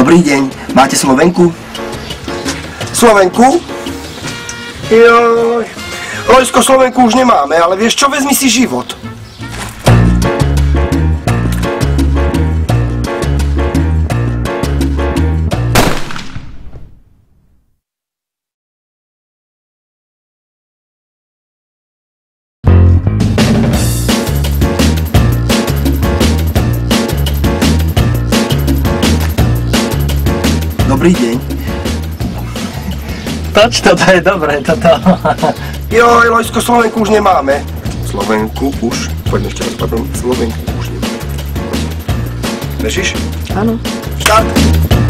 Dobrý deň, máte Slovenku? Slovenku? Joj, Lojsko, Slovenku už nemáme, ale vieš čo, vezmi si život. Dobrý deň. Toč, toto je dobré, toto. Joj, Lojsko, Slovenku už nemáme. Slovenku už, poďme ešte raz, pardon, Slovenku už nemáme. Bežíš? Áno. Štart!